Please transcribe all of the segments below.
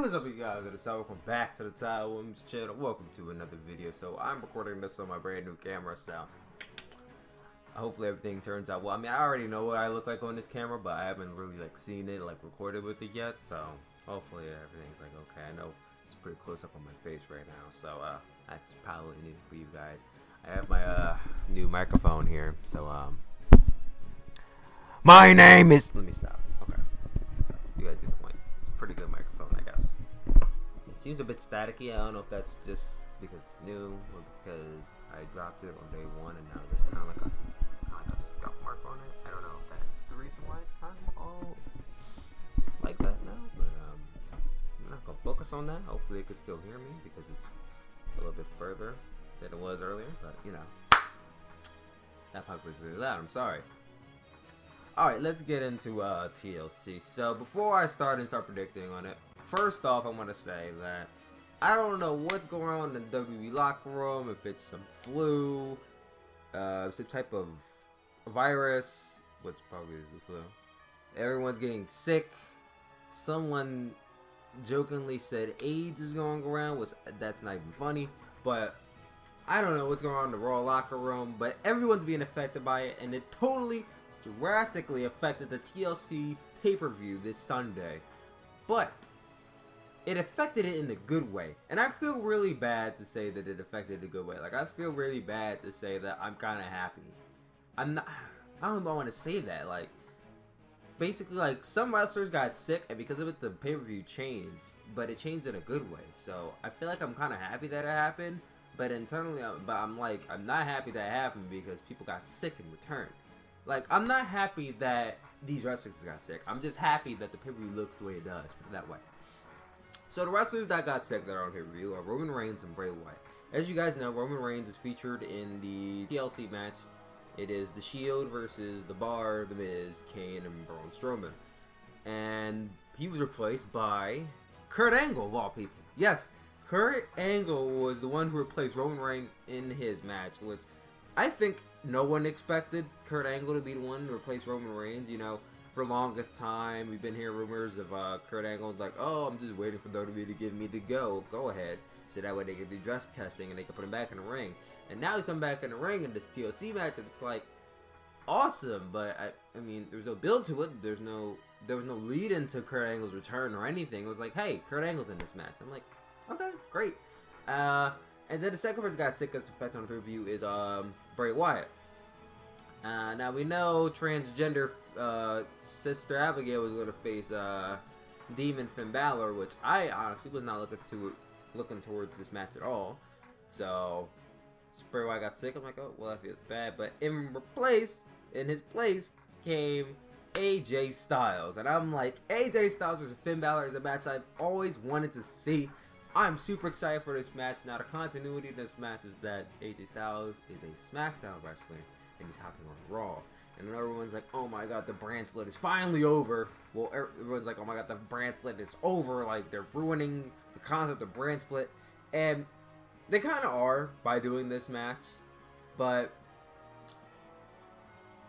What's up, you guys? Welcome back to the Ty Williams channel. Welcome to another video. So I'm recording this on my brand new camera, so hopefully everything turns out well. I mean, I already know what I look like on this camera, but I haven't really seen it, recorded with it yet. So hopefully everything's okay. I know it's pretty close up on my face right now, so that's probably new for you guys. I have my new microphone here, so my name is. Let me stop. Okay, so you guys get the point. It's a pretty good microphone, I guess. It seems a bit staticky. I don't know if that's just because it's new or because I dropped it on day one and now there's kind of a scuff mark on it. I don't know if that's the reason why it's kind of all like that now, but I'm not gonna focus on that. Hopefully it could still hear me because it's a little bit further than it was earlier, but you know, that probably was really loud. I'm sorry. Alright, let's get into TLC. So before I start predicting on it, first off I want to say that I don't know what's going on in the WWE locker room, if it's some flu, some type of virus, which probably is the flu. Everyone's getting sick. Someone jokingly said AIDS is going around, which that's not even funny, but I don't know what's going on in the Raw locker room, but everyone's being affected by it, and it totally drastically affected the TLC pay-per-view this Sunday. But it affected it in a good way, and I feel really bad to say that it affected it a good way. I feel really bad to say that I'm kind of happy. I'm not. I don't know if I want to say that. Basically, some wrestlers got sick, and because of it, the pay-per-view changed, but it changed in a good way. So I feel like I'm kind of happy that it happened, but internally, I'm not happy that it happened because people got sick in return. I'm not happy that these wrestlers got sick. I'm just happy that the pay-per-view looks the way it does. Put it that way. So the wrestlers that got sick that are on pay-per-view are Roman Reigns and Bray Wyatt. As you guys know, Roman Reigns is featured in the TLC match. It is The Shield versus The Bar, The Miz, Kane, and Braun Strowman. And he was replaced by Kurt Angle, of all people. Yes, Kurt Angle was the one who replaced Roman Reigns in his match, which I think no one expected Kurt Angle to be the one to replace Roman Reigns. You know, for the longest time, we've been hearing rumors of Kurt Angle oh, I'm just waiting for WWE to give me the go ahead, so that way they can do dress testing and they can put him back in the ring. And now he's coming back in the ring in this TLC match, and it's awesome. But I mean, there's no build to it. There was no lead into Kurt Angle's return or anything. It was hey, Kurt Angle's in this match. I'm okay, great. And then the second person got sick that's affected on the pay-per-view is Bray Wyatt. Now we know transgender Sister Abigail was going to face Demon Finn Balor, which I honestly was not looking towards this match at all. So Bray Wyatt got sick. I'm oh well, that feels bad. But in his place came AJ Styles, and I'm AJ Styles versus Finn Balor is a match I've always wanted to see. I'm super excited for this match. Now, the continuity of this match is that AJ Styles is a SmackDown wrestler, and he's hopping on Raw. And then everyone's oh my god, the brand split is finally over. Well, everyone's oh my god, the brand split is over. They're ruining the concept of brand split. And they kind of are by doing this match. But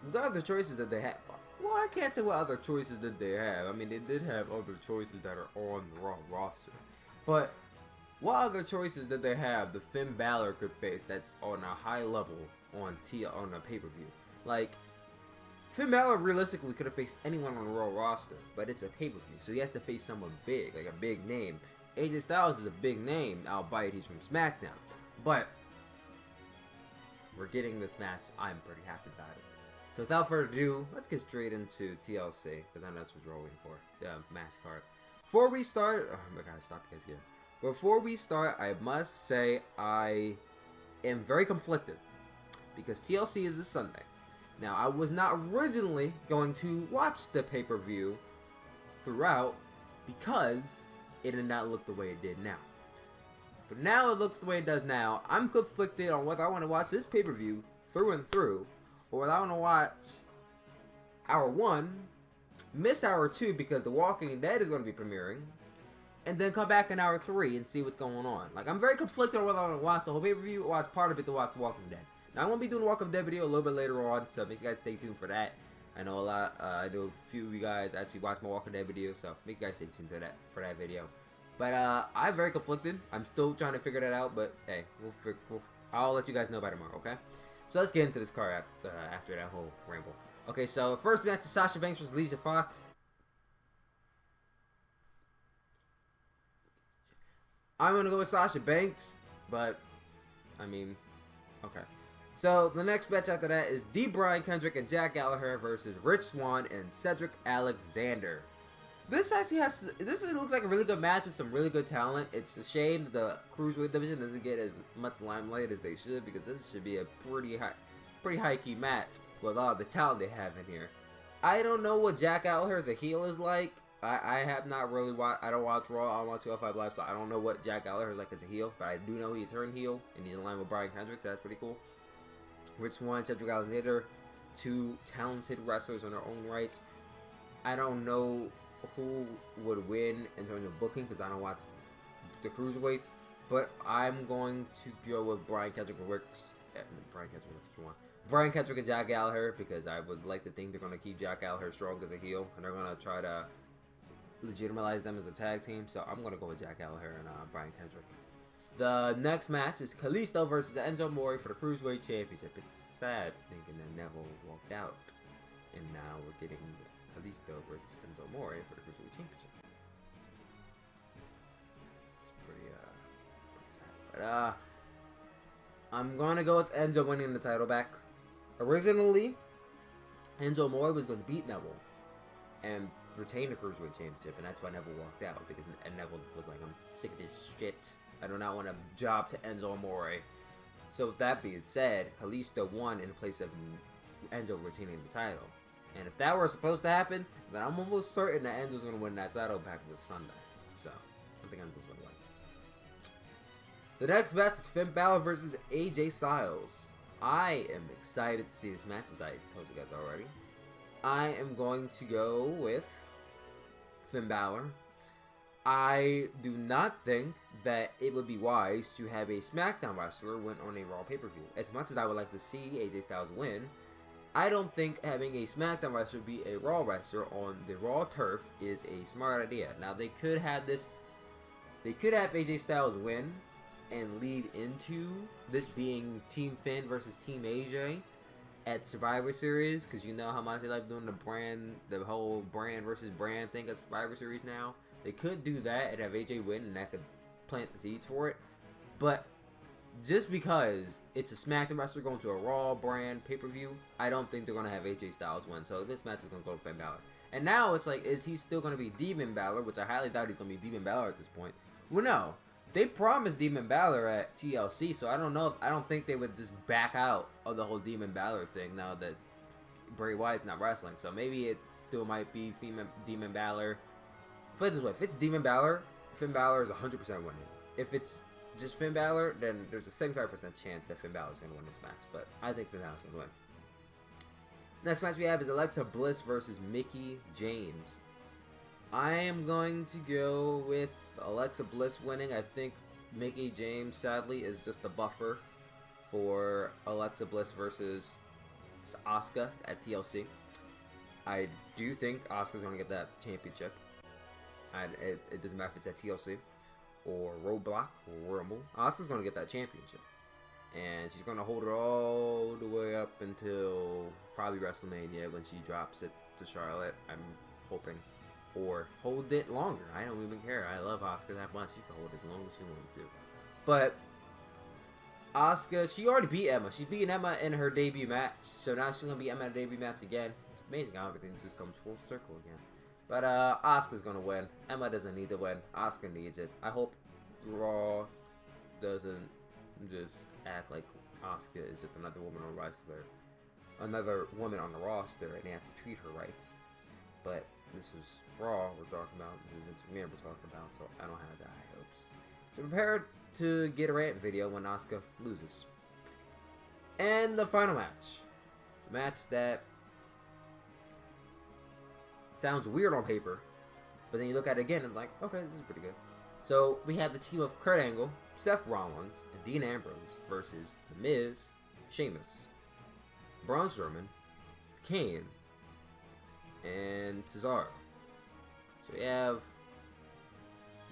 what other choices that they have? Well, I can't say what other choices that they have. I mean, they did have other choices that are on the Raw roster. But what other choices did they have that Finn Balor could face that's on a high level on a pay-per-view? Finn Balor realistically could have faced anyone on the Raw roster, but it's a pay-per-view, so he has to face someone big, a big name. AJ Styles is a big name, albeit he's from SmackDown. But we're getting this match. I'm pretty happy about it. So without further ado, let's get straight into TLC, because I know that's what we're rolling for. The match card. Before we start, oh my god, stop you guys again. Before we start, I must say I am very conflicted because TLC is this Sunday. Now, I was not originally going to watch the pay-per-view throughout because it did not look the way it did now. But now it looks the way it does now. I'm conflicted on whether I want to watch this pay-per-view through and through or whether I want to watch Hour 1, miss Hour 2 because The Walking Dead is going to be premiering, and then come back in Hour 3 and see what's going on. I'm very conflicted on whether I want to watch the whole pay-per-view or watch part of it to watch The Walking Dead. Now, I'm going to be doing the Walking Dead video a little bit later on, so make you guys stay tuned for that. I know a few of you guys actually watch my Walking Dead video, so make you guys stay tuned for that video. But I'm very conflicted. I'm still trying to figure that out. But hey, I'll let you guys know by tomorrow. Okay. So let's get into this card after that whole ramble. Okay. So first match is Sasha Banks versus Lisa Fox. I'm gonna go with Sasha Banks, but I mean, okay. So the next match after that is Brian Kendrick and Jack Gallagher versus Rich Swann and Cedric Alexander. This looks like a really good match with some really good talent. It's a shame that the Cruiserweight division doesn't get as much limelight as they should, because this should be a pretty high key match with all the talent they have in here. I don't know what Jack Gallagher as a heel is like. I have not really watched. I don't watch Raw on 205 Live, so I don't know what Jack Gallagher is like as a heel. But I do know he turned heel, and he's in line with Brian Kendrick, so that's pretty cool. Rich Swann, Cedric Alexander, two talented wrestlers in their own right. I don't know who would win in terms of booking, because I don't watch the Cruiserweights. But I'm going to go with Brian Kendrick and Jack Gallagher, because I would like to think they're going to keep Jack Gallagher strong as a heel, and they're going to try to legitimize them as a tag team. So I'm going to go with Jack Gallagher and Brian Kendrick. The next match is Kalisto versus Enzo Amore for the Cruiserweight Championship. It's sad thinking that Neville walked out, and now we're getting Kalisto versus Enzo Amore for the Cruiserweight Championship. It's pretty sad. But I'm gonna go with Enzo winning the title back. Originally, Enzo Amore was going to beat Neville and retain the Cruiserweight Championship, and that's why Neville walked out, because Neville was like, I'm sick of this shit. I do not want a job to Enzo Amore. So with that being said, Kalisto won in place of Enzo retaining the title. And if that were supposed to happen, then I'm almost certain that Enzo's going to win that title back this Sunday. So, I think Enzo's going to win. The next match is Finn Balor versus AJ Styles. I am excited to see this match, as I told you guys already. I am going to go with Finn Balor. I do not think that it would be wise to have a SmackDown wrestler win on a Raw pay-per-view. As much as I would like to see AJ Styles win, I don't think having a SmackDown wrestler be a Raw wrestler on the Raw turf is a smart idea. Now, they could have AJ Styles win and lead into this being Team Finn versus Team AJ at Survivor Series, because you know how much they like doing the whole brand versus brand thing at Survivor Series now. They could do that and have AJ win, and that could plant the seeds for it. But just because it's a SmackDown wrestler going to a Raw brand pay-per-view, I don't think they're going to have AJ Styles win. So this match is going to go to Finn Balor. And now it's like, is he still going to be Demon Balor? Which I highly doubt he's going to be Demon Balor at this point. Well, no. They promised Demon Balor at TLC, so I don't think they would just back out of the whole Demon Balor thing now that Bray Wyatt's not wrestling. So maybe it still might be Demon Balor. Put it this way, if it's Demon Balor, Finn Balor is 100% winning. If it's just Finn Balor, then there's a 75% chance that Finn Balor is going to win this match. But I think Finn Balor is going to win. Next match we have is Alexa Bliss versus Mickie James. I am going to go with Alexa Bliss winning. I think Mickie James, sadly, is just a buffer for Alexa Bliss versus Asuka at TLC. I do think Asuka's going to get that championship. And it doesn't matter if it's at TLC or Roadblock or Rumble. Asuka's going to get that championship. And she's going to hold it all the way up until probably WrestleMania when she drops it to Charlotte, I'm hoping. Or hold it longer. I don't even care. I love Asuka that much. She can hold it as long as she wants to. But Asuka, she already beat Emma. She's beaten Emma in her debut match. So now she's going to beat Emma in her debut match again. It's amazing how everything just comes full circle again. But Asuka's going to win. Emma doesn't need to win. Asuka needs it. I hope Raw doesn't just act like Asuka is just another woman on the roster. Another woman on the roster, and they have to treat her right. But this is Raw we're talking about. This is Vince McMahon we're talking about, so I don't have that high hopes. So prepare to get a rant video when Asuka loses. And the final match. The match that sounds weird on paper, but then you look at it again and like, okay, this is pretty good. So we have the team of Kurt Angle, Seth Rollins, and Dean Ambrose versus The Miz, Sheamus, Braun Strowman, Kane, and Cesaro. So we have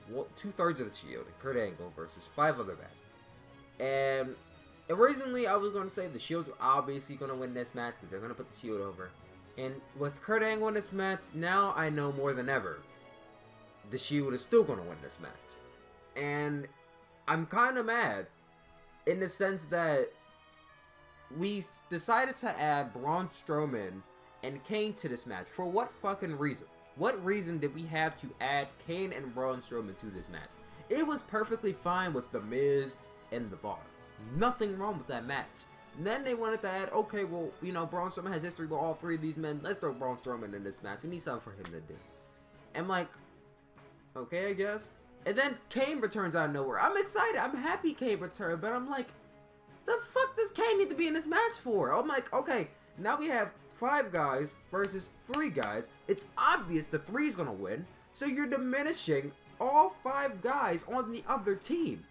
2/3 of the Shield and Kurt Angle versus 5 other men. And originally, I was going to say the Shield's obviously going to win this match because they're going to put the Shield over. And with Kurt Angle in this match, now I know more than ever the Shield is still going to win this match. And I'm kind of mad in the sense that we decided to add Braun Strowman and Kane to this match. For what fucking reason? What reason did we have to add Kane and Braun Strowman to this match? It was perfectly fine with The Miz and The Bar. Nothing wrong with that match. And then they wanted to add, okay, well, you know, Braun Strowman has history with all 3 of these men. Let's throw Braun Strowman in this match. We need something for him to do. And like, okay, I guess. And then Kane returns out of nowhere. I'm excited. I'm happy Kane returned, but I'm like, the fuck does Kane need to be in this match for? I'm like, okay, now we have 5 guys versus 3 guys. It's obvious the 3's gonna win, so you're diminishing all 5 guys on the other team.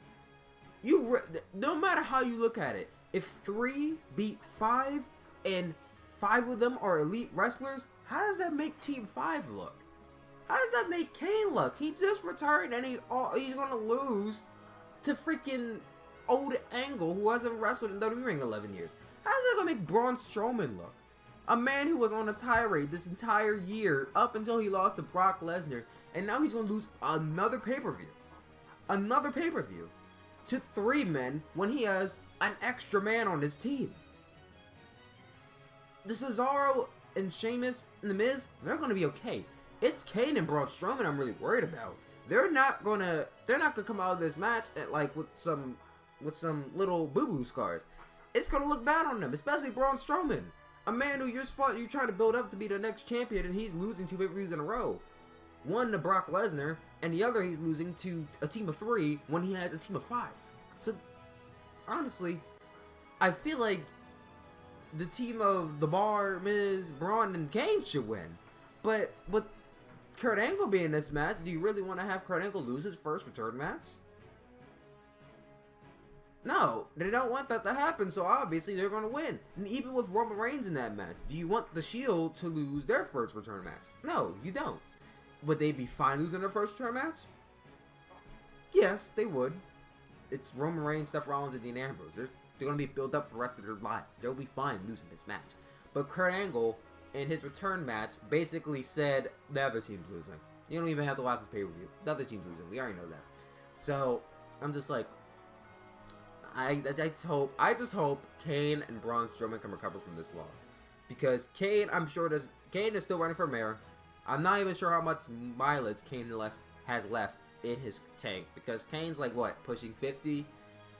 No matter how you look at it, if 3 beat 5 and 5 of them are elite wrestlers, how does that make Team 5 look? How does that make Kane look? He just returned and he's gonna lose to freaking old Angle, who hasn't wrestled in WWE in 11 years. How's that gonna make Braun Strowman look? A man who was on a tirade this entire year up until he lost to Brock Lesnar, and now he's gonna lose another pay-per-view. Another pay-per-view to 3 men when he has an extra man on his team. The Cesaro and Sheamus and The Miz, they're gonna be okay. It's Kane and Braun Strowman I'm really worried about. They're not gonna come out of this match with some little boo-boo scars. It's gonna look bad on them, especially Braun Strowman, a man who you're trying to build up to be the next champion, and he's losing 2 pay-per-views in a row. One to Brock Lesnar, and the other he's losing to a team of 3 when he has a team of 5. So, honestly, I feel like the team of The Bar, Miz, Braun, and Kane should win. But with Kurt Angle being in this match, do you really want to have Kurt Angle lose his first return match? No, they don't want that to happen, so obviously they're going to win. And even with Roman Reigns in that match, do you want the Shield to lose their first return match? No, you don't. Would they be fine losing their first return match? Yes, they would. It's Roman Reigns, Seth Rollins, and Dean Ambrose. They're going to be built up for the rest of their lives. They'll be fine losing this match. But Kurt Angle, in his return match, basically said the other team's losing. You don't even have to watch this pay-per-view. The other team's losing. We already know that. So, I'm just like, I just hope Kane and Braun Strowman can recover from this loss. Because Kane, Kane is still running for mayor. I'm not even sure how much mileage Kane has left in his tank. Because Kane's like, what, pushing 50?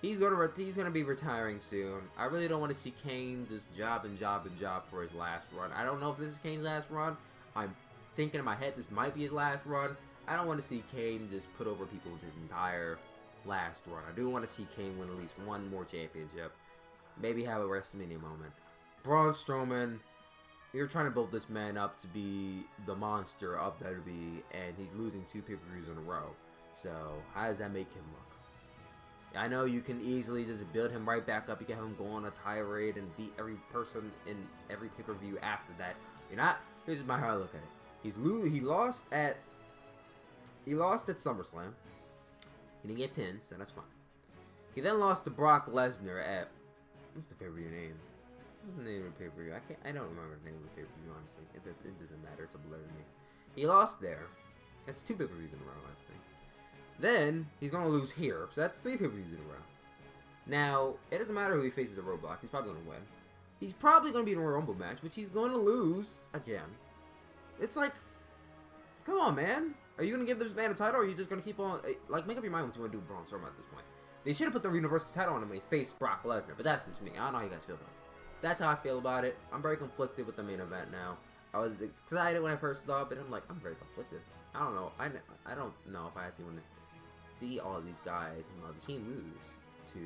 He's gonna be retiring soon. I really don't want to see Kane just job for his last run. I don't know if this is Kane's last run. I'm thinking in my head this might be his last run. I don't want to see Kane just put over people with his entire last run. I do want to see Kane win at least one more championship. Maybe have a WrestleMania moment. Braun Strowman, you're trying to build this man up to be the monster of WWE, and he's losing 2 pay-per-views in a row. So, how does that make him look? I know you can easily just build him right back up. You get him go on a tirade and beat every person in every pay-per-view after that. You're not. Here's how I look at it. He lost at SummerSlam. He didn't get pinned, so that's fine. He then lost to Brock Lesnar at, what's the pay-per-view name? What's the name of the pay-per-view? I don't remember the name of the pay-per-view, honestly. It doesn't matter. It's a blur to me. He lost there. That's 2 pay-per-views in a row, honestly. Then, he's going to lose here. So that's 3 pay-per-views in a row. Now, it doesn't matter who he faces at Roadblock. He's probably going to win. He's probably going to be in a Royal Rumble match, which he's going to lose again. It's like, come on, man. Are you going to give this man a title, or are you just going to keep on... Like, make up your mind what you want to do with Braun Strowman at this point. They should have put the Universal title on him when he faced Brock Lesnar, but that's just me. I don't know how you guys feel about it. That's how I feel about it. I'm very conflicted with the main event now. I was excited when I first saw it, but I'm like, I'm very conflicted. I don't know. I don't know if I actually want to see all of these guys from the other team lose to,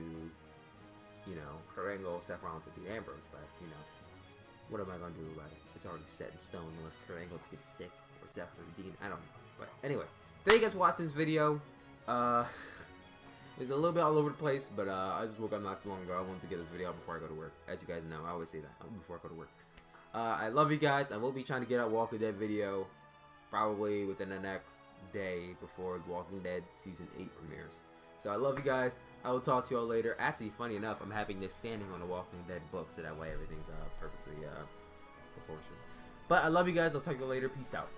you know, Kurt Angle, Seth Rollins, and Dean Ambrose. But, you know, what am I going to do about it? It's already set in stone unless Kurt Angle gets sick or Seth or Dean. I don't know. But anyway, thank you guys for watching this video. It was a little bit all over the place, but I just woke up not so long ago. I wanted to get this video out before I go to work. As you guys know, I always say that before I go to work. I love you guys. I will be trying to get out Walking Dead video probably within the next day before The Walking Dead Season 8 premieres. So I love you guys. I will talk to y'all later. Actually, funny enough, I'm having this standing on a Walking Dead book, so that way everything's perfectly proportioned. But I love you guys. I'll talk to you later. Peace out.